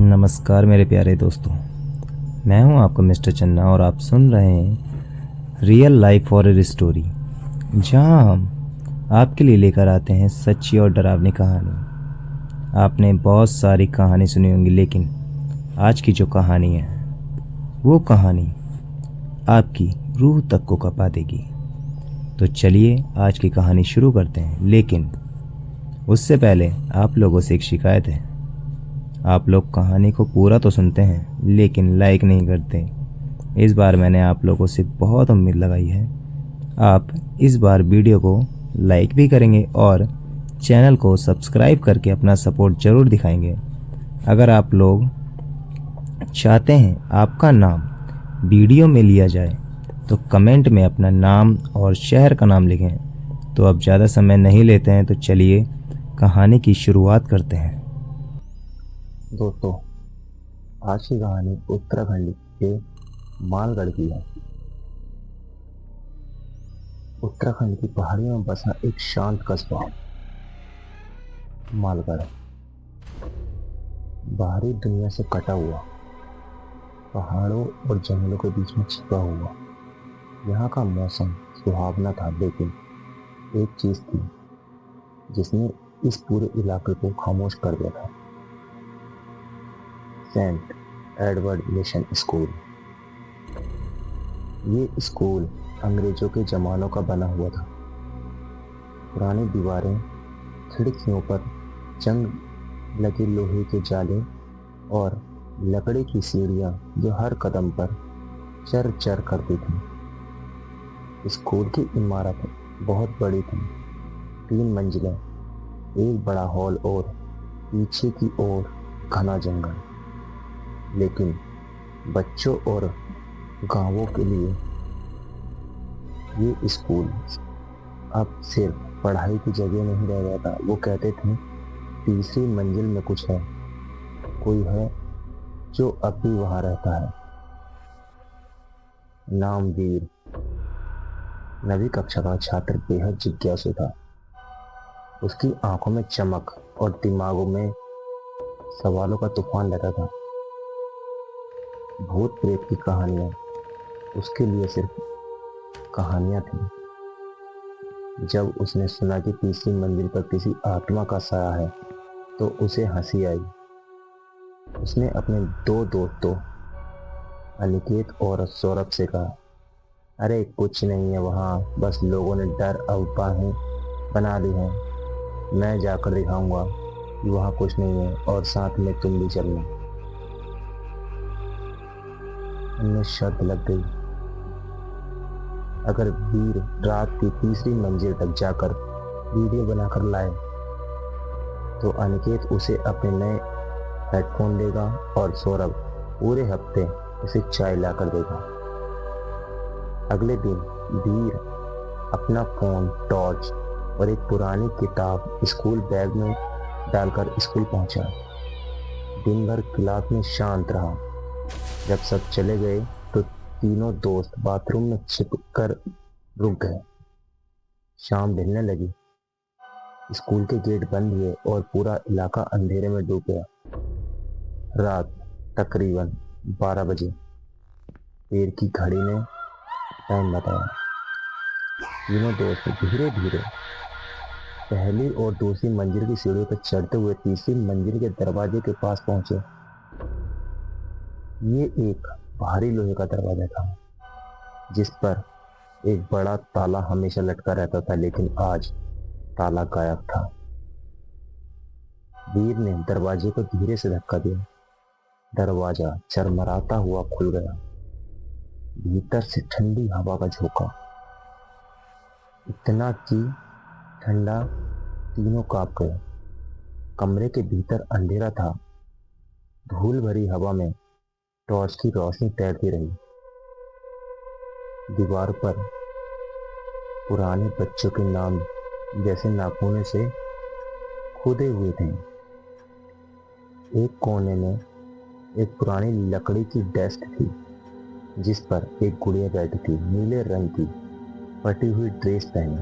नमस्कार मेरे प्यारे दोस्तों। मैं हूं आपका मिस्टर चन्ना और आप सुन रहे हैं रियल लाइफ हॉरर स्टोरी, जहां हम आपके लिए लेकर आते हैं सच्ची और डरावनी कहानी। आपने बहुत सारी कहानी सुनी होंगी, लेकिन आज की जो कहानी है वो कहानी आपकी रूह तक को कँपा देगी। तो चलिए आज की कहानी शुरू करते हैं, लेकिन उससे पहले आप लोगों से एक शिकायत है। आप लोग कहानी को पूरा तो सुनते हैं लेकिन लाइक नहीं करते। इस बार मैंने आप लोगों से बहुत उम्मीद लगाई है, आप इस बार वीडियो को लाइक भी करेंगे और चैनल को सब्सक्राइब करके अपना सपोर्ट ज़रूर दिखाएंगे। अगर आप लोग चाहते हैं आपका नाम वीडियो में लिया जाए तो कमेंट में अपना नाम और शहर का नाम लिखें। तो अब ज़्यादा समय नहीं लेते हैं, तो चलिए कहानी की शुरुआत करते हैं। दोस्तों, आज की कहानी उत्तराखंड के मालगढ़ की है। उत्तराखंड की पहाड़ियों में बसा एक शांत कस्बा मालगढ़, बाहरी दुनिया से कटा हुआ, पहाड़ों और जंगलों के बीच में छिपा हुआ। यहाँ का मौसम सुहावना था, लेकिन एक चीज थी जिसने इस पूरे इलाके को खामोश कर दिया था। Saint Edward Mission School. ये स्कूल अंग्रेजों के जमानों का बना हुआ था। पुरानी दीवारें, खिड़कियों पर जंग लगे लोहे के जाले और लकड़ी की सीढ़ियां जो हर कदम पर चर चर करती थी। स्कूल की इमारत बहुत बड़ी थी, 3 मंजिलें, एक बड़ा हॉल और पीछे की ओर घना जंगल। लेकिन बच्चों और गांवों के लिए ये स्कूल अब सिर्फ पढ़ाई की जगह नहीं रह गया था। वो कहते थे, तीसरी मंजिल में कुछ है, कोई है जो अब भी वहां रहता है। नाम वीर। नवी कक्षा का छात्र बेहद जिज्ञासु था। उसकी आंखों में चमक और दिमागों में सवालों का तूफान लगा था। भूत प्रेत की कहानियां उसके लिए सिर्फ कहानियां थीं। जब उसने सुना कि तीसरी मंजिल पर किसी आत्मा का साया है तो उसे हंसी आई। उसने अपने 2 दोस्तों अनिकेत और सौरभ से कहा, अरे कुछ नहीं है वहां, बस लोगों ने डर अफवाहें बना ली हैं। मैं जाकर दिखाऊंगा कि वहां कुछ नहीं है, और साथ में तुम भी चलना। उनमें शर्त लग गई, अगर वीर रात की तीसरी मंजिल तक जाकर वीडियो बनाकर लाए तो अनिकेत उसे अपने नए हेडफोन देगा और सौरभ पूरे हफ्ते उसे चाय लाकर देगा। अगले दिन वीर अपना फोन, टॉर्च और एक पुरानी किताब स्कूल बैग में डालकर स्कूल पहुंचा। दिन भर क्लास में शांत रहा। जब सब चले गए तो तीनों दोस्त बाथरूम में छिपकर रुक गए। शाम ढलने लगी, स्कूल के गेट बंद हुए और पूरा इलाका अंधेरे में डूब गया। रात तकरीबन 12 बजे देर की घड़ी ने टाइम बताया। तीनों दोस्त धीरे धीरे पहली और दूसरी मंजिल की सीढ़ियों पर चढ़ते हुए तीसरी मंजिल के दरवाजे के पास पहुंचे। ये एक भारी लोहे का दरवाजा था जिस पर एक बड़ा ताला हमेशा लटका रहता था, लेकिन आज ताला गायब था। वीर ने दरवाजे को धीरे से धक्का दिया। दरवाजा चरमराता हुआ खुल गया। भीतर से ठंडी हवा का झोंका, इतना कि ठंडा तीनों कांप गए। कमरे के भीतर अंधेरा था। धूल भरी हवा में टॉर्च की रोशनी तैरती रही। दीवार पर पुराने बच्चों के नाम जैसे नाखूनों से खुदे हुए थे। एक कोने में एक पुरानी लकड़ी की डेस्क थी जिस पर एक गुड़िया बैठी थी, नीले रंग की फटी हुई ड्रेस पहने,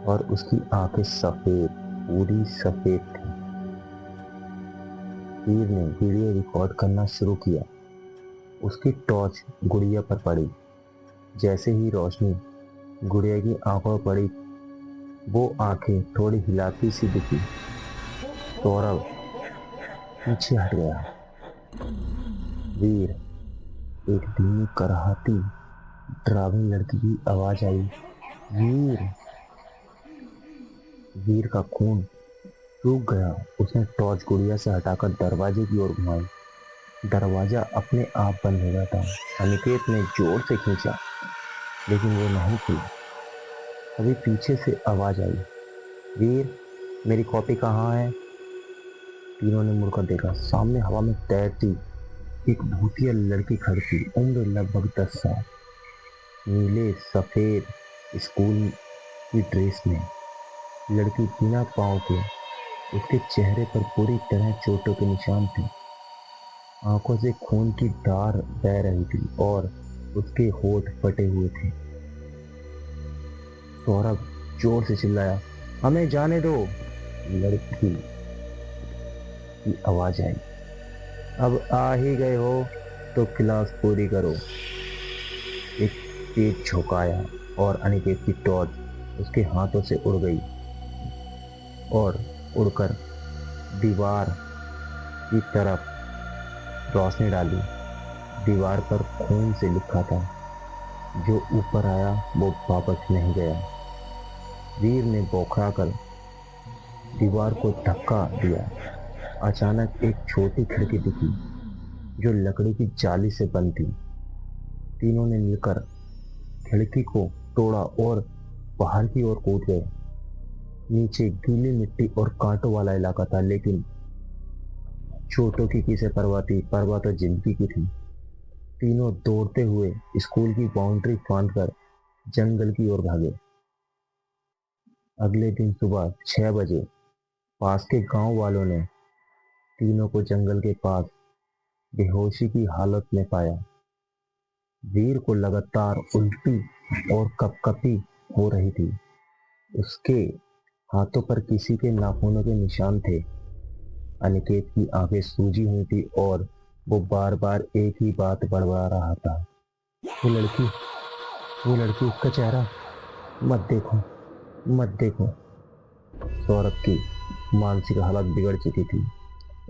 और उसकी आंखें सफेद, पूरी सफेद थी। वीर ने वीडियो रिकॉर्ड करना शुरू किया। उसकी टॉर्च गुड़िया पर पड़ी। जैसे ही रोशनी गुड़िया की आंखों पर पड़ी, वो आंखें थोड़ी हिलाती सी दिखी। सौरभ पीछे हट गया। वीर, एक धीमी कराहती डरावनी लड़की की आवाज आई। वीर। वीर का खून सूख गया। उसने टॉर्च गुड़िया से हटाकर दरवाजे की ओर घुमाई। दरवाजा अपने आप बंद हो गया था। अनिकेत ने जोर से खींचा, लेकिन वो नहीं खुला। तभी पीछे से आवाज आई, वीर, मेरी कॉपी कहाँ है? तीनों ने मुड़कर देखा। सामने हवा में तैरती एक भूतिया लड़की खड़ी थी, उम्र लगभग 10 साल, नीले सफेद स्कूल की ड्रेस में। लड़की बिना पाँव के, उसके चेहरे पर पूरी तरह चोटों के निशान थे। आंखों से खून की धार बह रही थी और उसके होंठ फटे हुए थे। सौरभ जोर से चिल्लाया, हमें जाने दो। लड़की की आवाज आई, अब आ ही गए हो तो क्लास पूरी करो। एक तेज झोंकाया और अनिकेत की टॉर्च उसके हाथों से उड़ गई और उड़कर दीवार की तरफ रोशनी डाली। दीवार पर खून से लिखा था, जो ऊपर आया वो वापस नहीं गया। वीर ने बौखला कर दीवार को धक्का दिया। अचानक एक छोटी खिड़की दिखी, जो लकड़ी की जाली से बंद थी। तीनों ने मिलकर खिड़की को तोड़ा और बाहर की ओर कूद गए। नीचे गीली मिट्टी और कांटों वाला इलाका था, लेकिन चोटों की किसे परवाह थी? परवाह तो जिंदगी की थी। तीनों दौड़ते हुए स्कूल की बाउंड्री फांदकर जंगल की ओर भागे। अगले दिन सुबह 6 बजे पास के गांव वालों ने तीनों को जंगल के पास बेहोशी की हालत में पाया। वीर को लगातार उल्टी और कपकपी हो रही थी। उसके हाथों पर किसी के नाखूनों के निशान थे। अनिकेत की आंखें सूजी हुई थी और वो बार बार एक ही बात बड़बड़ा रहा था, वो लड़की, वो लड़की, उसका चेहरा मत देखो, मत देखो। सौरभ की मानसिक हालत बिगड़ चुकी थी।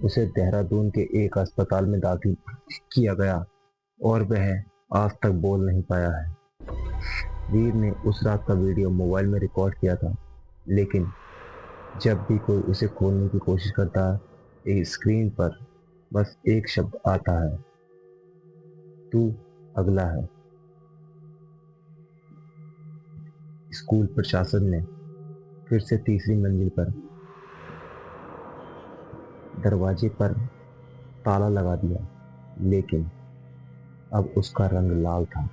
उसे देहरादून के एक अस्पताल में दाखिल किया गया और वह आज तक बोल नहीं पाया है। वीर ने उस रात का वीडियो मोबाइल में रिकॉर्ड किया था, लेकिन जब भी कोई उसे खोलने की कोशिश करता है, स्क्रीन पर बस एक शब्द आता है, तू अगला है। स्कूल प्रशासन ने फिर से तीसरी मंजिल पर दरवाजे पर ताला लगा दिया, लेकिन अब उसका रंग लाल था।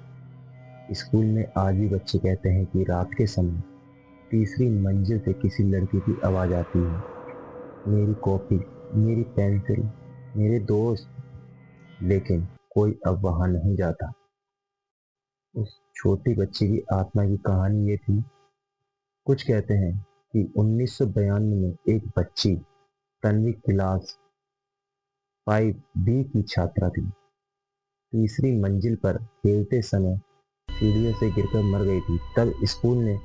स्कूल में आज भी बच्चे कहते हैं कि रात के समय तीसरी मंजिल से किसी लड़की की आवाज आती है, मेरी कॉपी, मेरी पेंसिल, मेरे दोस्त। लेकिन कोई अब वहां नहीं जाता। उस छोटी बच्ची की आत्मा की कहानी ये थी। कुछ कहते हैं कि 1992 में एक बच्ची, तन्वी, क्लास 5B की छात्रा थी। तीसरी मंजिल पर खेलते समय सीढ़ियों से गिरकर मर गई थी। तब स्कूल ने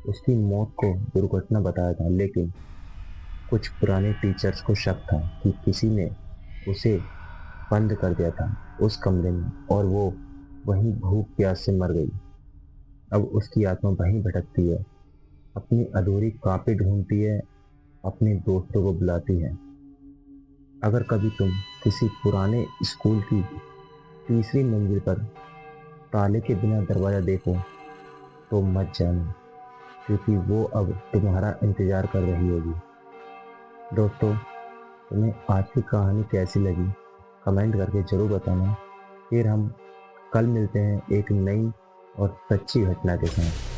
उसकी मौत को दुर्घटना बताया था, लेकिन कुछ पुराने टीचर्स को शक था कि किसी ने उसे बंद कर दिया था उस कमरे में और वो वहीं भूख प्यास से मर गई। अब उसकी आत्मा वहीं भटकती है, अपनी अधूरी कॉपी ढूंढती है, अपने दोस्तों को बुलाती है। अगर कभी तुम किसी पुराने स्कूल की तीसरी मंजिल पर ताले के बिना दरवाजा देखो तो मत जाना, क्योंकि वो अब तुम्हारा इंतजार कर रही होगी। दोस्तों, तुम्हें आज की कहानी कैसी लगी कमेंट करके जरूर बताना। फिर हम कल मिलते हैं एक नई और सच्ची घटना के साथ।